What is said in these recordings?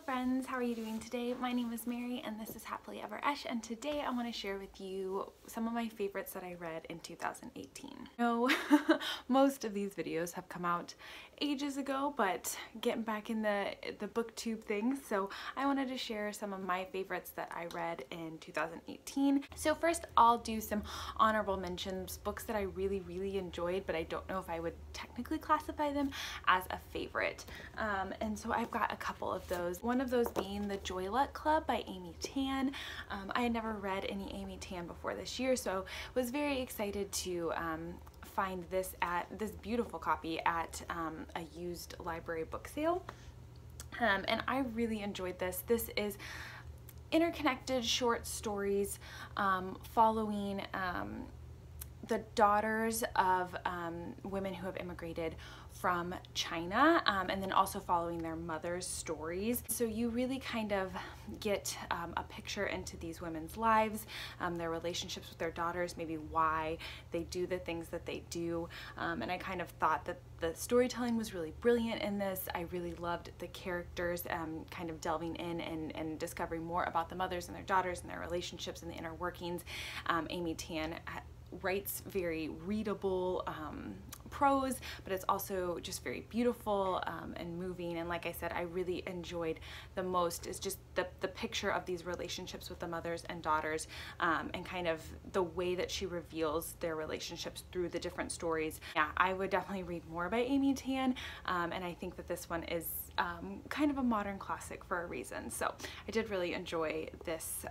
friends, how are you doing today? My name is Mary and this is Happily Ever Esch, and today I want to share with you some of my favorites that I read in 2018. No, most of these videos have come out ages ago, but getting back in the booktube thing, so I wanted to share some of my favorites that I read in 2018. So first I'll do some honorable mentions, books that I really enjoyed, but I don't know if I would technically classify them as a favorite. And so I've got a couple of those. One of those being The Joy Luck Club by Amy Tan. I had never read any Amy Tan before this year, so was very excited to find this beautiful copy at a used library book sale. And I really enjoyed this. This is interconnected short stories following the daughters of women who have immigrated from China, and then also following their mothers' stories. So you really kind of get a picture into these women's lives, their relationships with their daughters, maybe why they do the things that they do. And I kind of thought that the storytelling was really brilliant in this. I really loved the characters, kind of delving in and discovering more about the mothers and their daughters and their relationships and the inner workings. Amy Tan writes very readable prose, but it's also just very beautiful and moving. And like I said, I really enjoyed the most is just the picture of these relationships with the mothers and daughters, and kind of the way that she reveals their relationships through the different stories. Yeah, I would definitely read more by Amy Tan, and I think that this one is kind of a modern classic for a reason. So I did really enjoy this.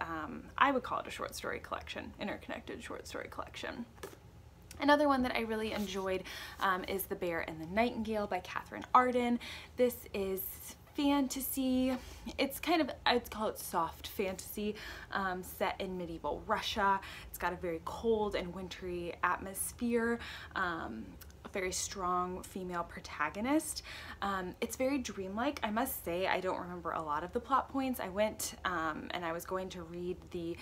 I would call it a short story collection, interconnected short story collection. Another one that I really enjoyed is The Bear and the Nightingale by Catherine Arden. This is fantasy. It's kind of, I'd call it soft fantasy, set in medieval Russia. It's got a very cold and wintry atmosphere. A very strong female protagonist. It's very dreamlike. I must say I don't remember a lot of the plot points. I went and I was going to read the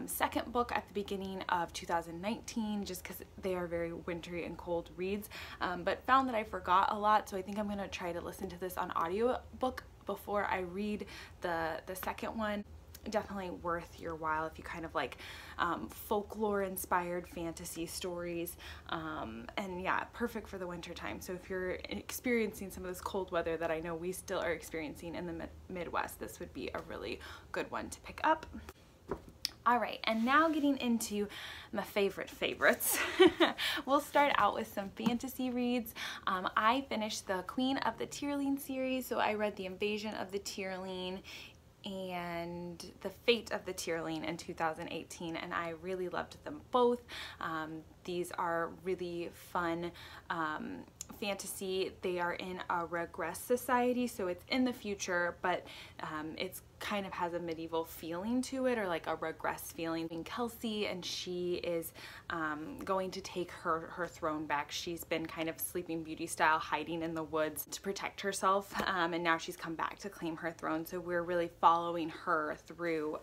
second book at the beginning of 2019 just because they are very wintry and cold reads, but found that I forgot a lot, so I think I'm going to try to listen to this on audiobook before I read the second one. Definitely worth your while if you kind of like folklore inspired fantasy stories, and yeah, perfect for the winter time. So if you're experiencing some of this cold weather that I know we still are experiencing in the Midwest, this would be a really good one to pick up. Alright, and now getting into my favorites. We'll start out with some fantasy reads. I finished the Queen of the Tyrline series, so I read The Invasion of the Tyrline and The Fate of the Tyrline in 2018, and I really loved them both. These are really fun fantasy. They are in a regress society, so it's in the future, but it's kind of has a medieval feeling to it, or like a regress feeling. And Kelsey, and she is going to take her throne back. She's been kind of Sleeping Beauty style hiding in the woods to protect herself, and now she's come back to claim her throne, so we're really following her through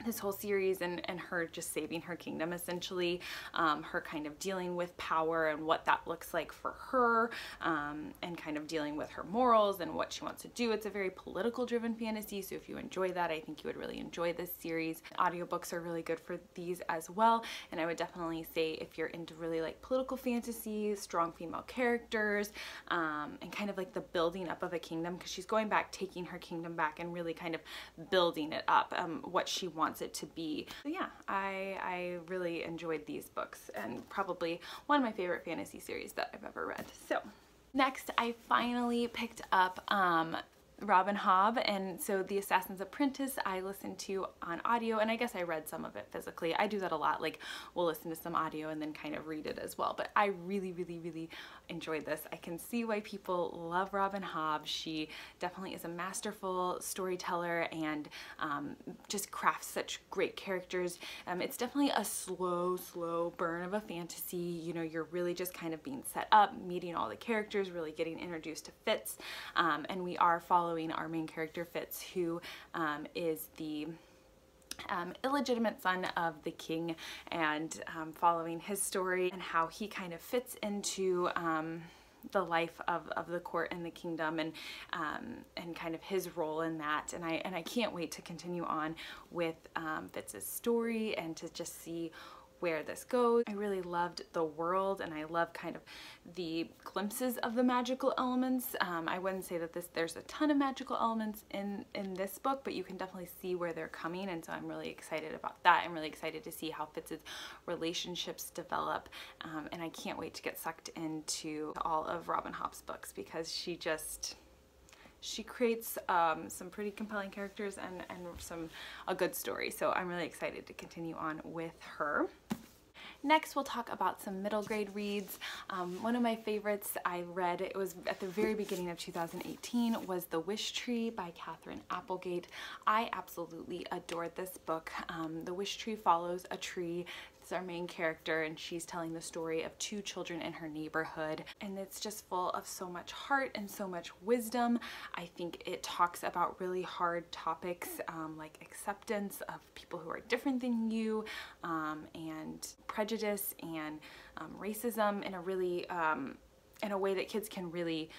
this whole series and her just saving her kingdom, essentially, her kind of dealing with power and what that looks like for her, and kind of dealing with her morals and what she wants to do. It's a very political driven fantasy, so if you enjoy that, I think you would really enjoy this series. Audiobooks are really good for these as well, and I would definitely say if you're into really like political fantasy, strong female characters, and kind of like the building up of a kingdom, because she's going back, taking her kingdom back and really kind of building it up, what she wants it to be. So yeah, I really enjoyed these books, and probably one of my favorite fantasy series that I've ever read. So next I finally picked up Robin Hobb, and so The Assassin's Apprentice I listened to on audio, and I guess I read some of it physically. I do that a lot, like we'll listen to some audio and then kind of read it as well, but I really enjoyed this. I can see why people love Robin Hobb. She definitely is a masterful storyteller and just crafts such great characters. It's definitely a slow burn of a fantasy. You know, you're really just kind of being set up, meeting all the characters, really getting introduced to Fitz, and we are following our main character Fitz, who is the illegitimate son of the king, and following his story and how he kind of fits into the life of the court and the kingdom, and kind of his role in that. And I can't wait to continue on with Fitz's story and to just see where this goes. I really loved the world, and I love kind of the glimpses of the magical elements. I wouldn't say that there's a ton of magical elements in this book, but you can definitely see where they're coming, and so I'm really excited about that. I'm really excited to see how Fitz's relationships develop, and I can't wait to get sucked into all of Robin Hobb's books, because she creates some pretty compelling characters and a good story. So I'm really excited to continue on with her. Next, we'll talk about some middle grade reads. One of my favorites I read, it was at the very beginning of 2018, was The Wish Tree by Catherine Applegate. I absolutely adored this book. The Wish Tree follows a tree. It's our main character, and she's telling the story of two children in her neighborhood, and it's just full of so much heart and so much wisdom. I think it talks about really hard topics like acceptance of people who are different than you, and prejudice and racism in a really in a way that kids can really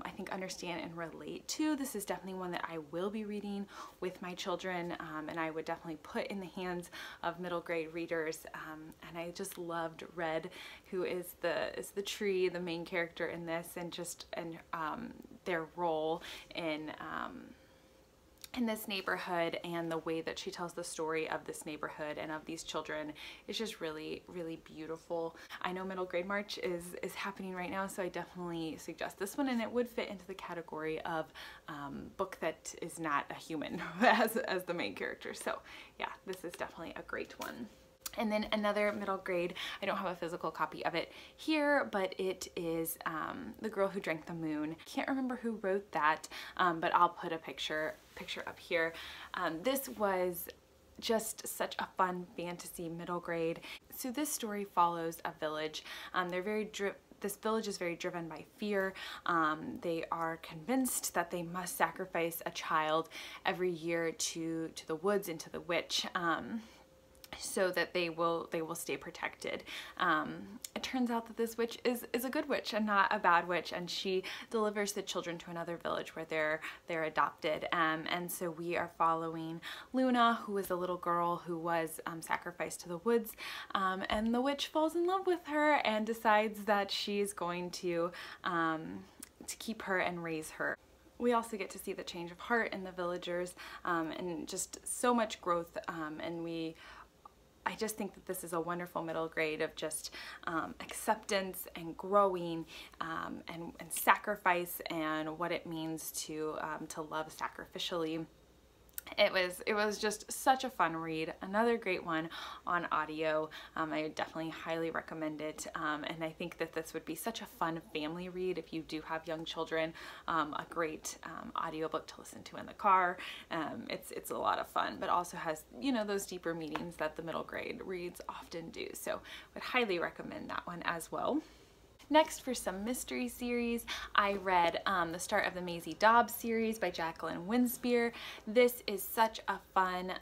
I think understand and relate to. This is definitely one that I will be reading with my children, and I would definitely put in the hands of middle grade readers. And I just loved Red, who is the tree, the main character in this, and their role in this neighborhood, and the way that she tells the story of this neighborhood and of these children is just really, really beautiful. I know Middle Grade March is happening right now, so I definitely suggest this one, and it would fit into the category of book that is not a human as the main character. So yeah, this is definitely a great one. And then another middle grade, I don't have a physical copy of it here, but it is The Girl Who Drank the Moon. Can't remember who wrote that, but I'll put a picture up here. This was just such a fun fantasy middle grade. So this story follows a village. This village is very driven by fear. They are convinced that they must sacrifice a child every year to the woods and to the witch, so that they will stay protected. It turns out that this witch is a good witch and not a bad witch, and she delivers the children to another village where they're adopted. And so we are following Luna, who is a little girl who was sacrificed to the woods, and the witch falls in love with her and decides that she's going to keep her and raise her. We also get to see the change of heart in the villagers, and just so much growth, and I just think that this is a wonderful middle grade of just acceptance and growing, and sacrifice, and what it means to love sacrificially. It was just such a fun read. Another great one on audio. I would definitely highly recommend it, and I think that this would be such a fun family read if you do have young children. A great audiobook to listen to in the car. It's a lot of fun, but also has, you know, those deeper meanings that the middle grade reads often do. So I would highly recommend that one as well. Next, for some mystery series, I read the start of the Maisie Dobbs series by Jacqueline Winspear. This is such a fun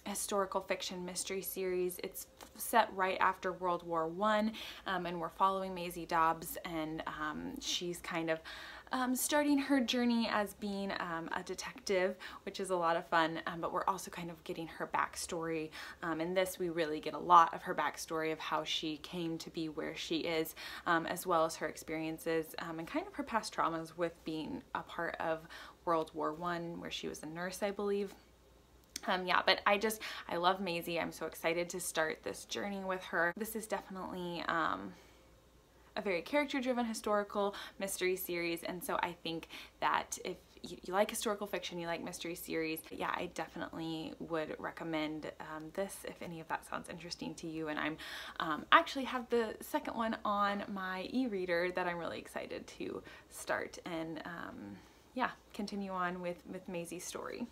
historical fiction mystery series. It's set right after World War I, and we're following Maisie Dobbs, and she's kind of starting her journey as being a detective, which is a lot of fun, but we're also kind of getting her backstory. In this, we really get a lot of her backstory of how she came to be where she is, as well as her experiences and kind of her past traumas with being a part of World War I, where she was a nurse, I believe. Yeah, but I love Maisie. I'm so excited to start this journey with her. This is definitely a very character-driven historical mystery series, and so I think that if you like historical fiction, you like mystery series, yeah, I definitely would recommend this if any of that sounds interesting to you. And I'm actually have the second one on my e-reader that I'm really excited to start and yeah, continue on with Maisie's story.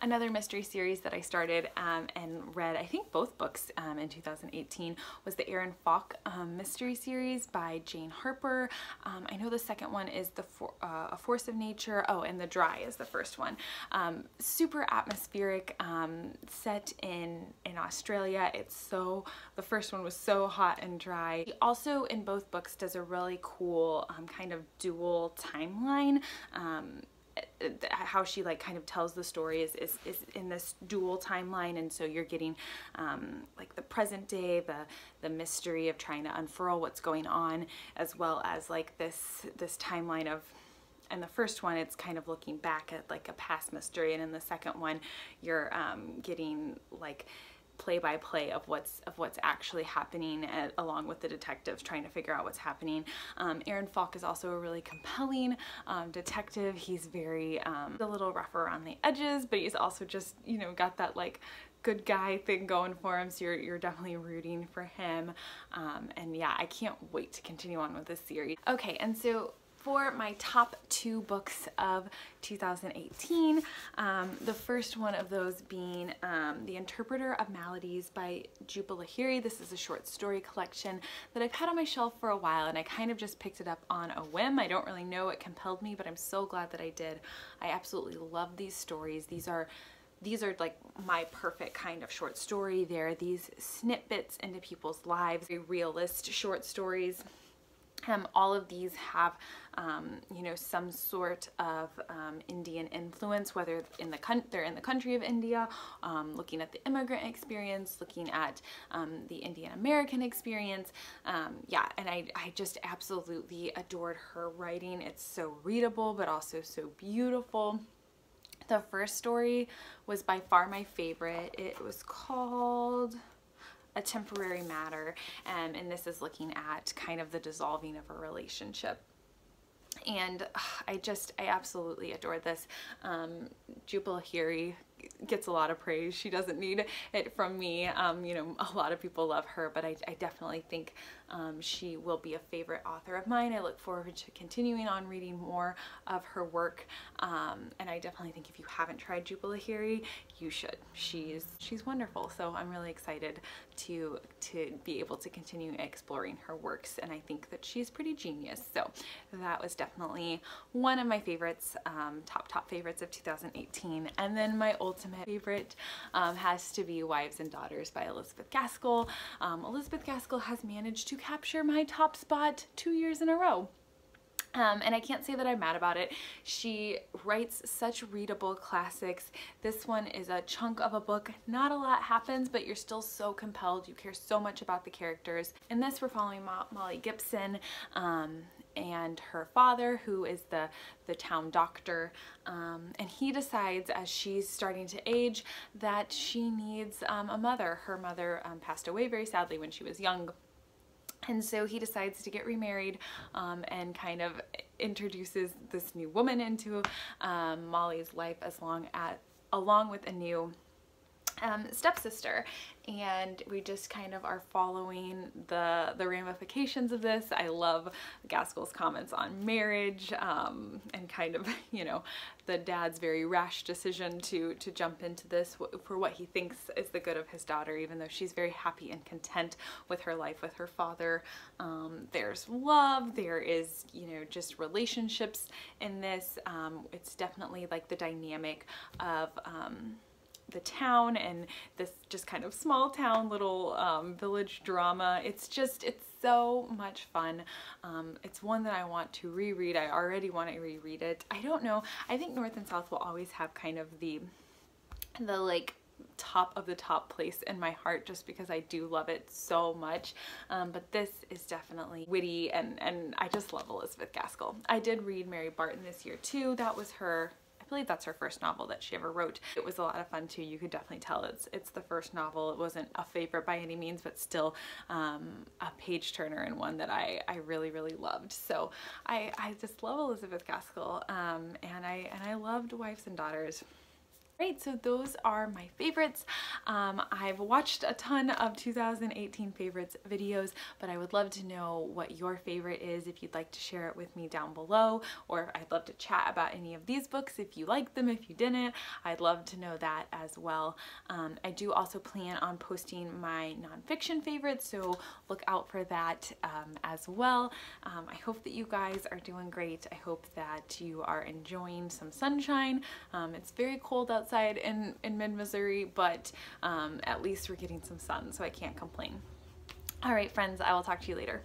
Another mystery series that I started and read, I think both books in 2018, was the Aaron Falk mystery series by Jane Harper. I know the second one is A Force of Nature. Oh, and The Dry is the first one. Super atmospheric, set in Australia. The first one was so hot and dry. He also in both books does a really cool kind of dual timeline. How she like kind of tells the story is in this dual timeline, and so you're getting like the present day, the mystery of trying to unfurl what's going on, as well as like this timeline of, in the first one it's kind of looking back at like a past mystery, and in the second one you're getting like play-by-play of what's actually happening, along with the detectives trying to figure out what's happening. Aaron Falk is also a really compelling detective. He's very a little rougher around the edges, but he's also just, you know, got that like good guy thing going for him, so you're definitely rooting for him. And yeah, I can't wait to continue on with this series. Okay, and so for my top 2 books of 2018, the first one of those being The Interpreter of Maladies by Jhumpa Lahiri. This is a short story collection that I've had on my shelf for a while, and I kind of just picked it up on a whim. I don't really know what compelled me, but I'm so glad that I did. I absolutely love these stories. These are like my perfect kind of short story. They're these snippets into people's lives, very realist short stories. All of these have, you know, some sort of Indian influence, whether they're in the country of India, looking at the immigrant experience, looking at the Indian American experience. Yeah, and I just absolutely adored her writing. It's so readable, but also so beautiful. The first story was by far my favorite. It was called A Temporary Matter, and this is looking at kind of the dissolving of a relationship. And I absolutely adore this. Jhumpa Lahiri gets a lot of praise. She doesn't need it from me. You know, a lot of people love her, but I definitely think she will be a favorite author of mine. I look forward to continuing on reading more of her work, and I definitely think if you haven't tried Jhumpa Lahiri, you should. She's wonderful, so I'm really excited to be able to continue exploring her works, and I think that she's pretty genius. So that was definitely one of my favorites, top favorites of 2018. And then my ultimate favorite has to be Wives and Daughters by Elizabeth Gaskell. Elizabeth Gaskell has managed to capture my top spot 2 years in a row. And I can't say that I'm mad about it. She writes such readable classics. This one is a chunk of a book. Not a lot happens, but you're still so compelled. You care so much about the characters. In this, we're following Molly Gibson and her father, who is the town doctor, and he decides, as she's starting to age, that she needs a mother. Her mother passed away very sadly when she was young. And so he decides to get remarried and kind of introduces this new woman into Molly's life, along with a new stepsister, and we just kind of are following the ramifications of this. I love Gaskell's comments on marriage and kind of, you know, the dad's very rash decision to jump into this for what he thinks is the good of his daughter, even though she's very happy and content with her life with her father. There's love, there is, you know, just relationships in this. It's definitely like the dynamic of the town and this just kind of small town little village drama. It's so much fun. It's one that I want to reread. I already want to reread it. I don't know, I think North and South will always have kind of the like top of the top place in my heart, just because I do love it so much. But this is definitely witty, and I just love Elizabeth Gaskell. I did read Mary Barton this year too. That was her, I believe that's her first novel that she ever wrote. It was a lot of fun too. You could definitely tell it's the first novel. It wasn't a favorite by any means, but still a page turner, and one that I really loved. So I just love Elizabeth Gaskell, and I loved Wives and Daughters. Right, so those are my favorites. I've watched a ton of 2018 favorites videos, but I would love to know what your favorite is if you'd like to share it with me down below, or I'd love to chat about any of these books if you liked them, if you didn't. I'd love to know that as well. I do also plan on posting my nonfiction favorites, so look out for that as well. I hope that you guys are doing great. I hope that you are enjoying some sunshine. It's very cold outside in mid-Missouri, but at least we're getting some sun, so I can't complain. All right, friends, I will talk to you later.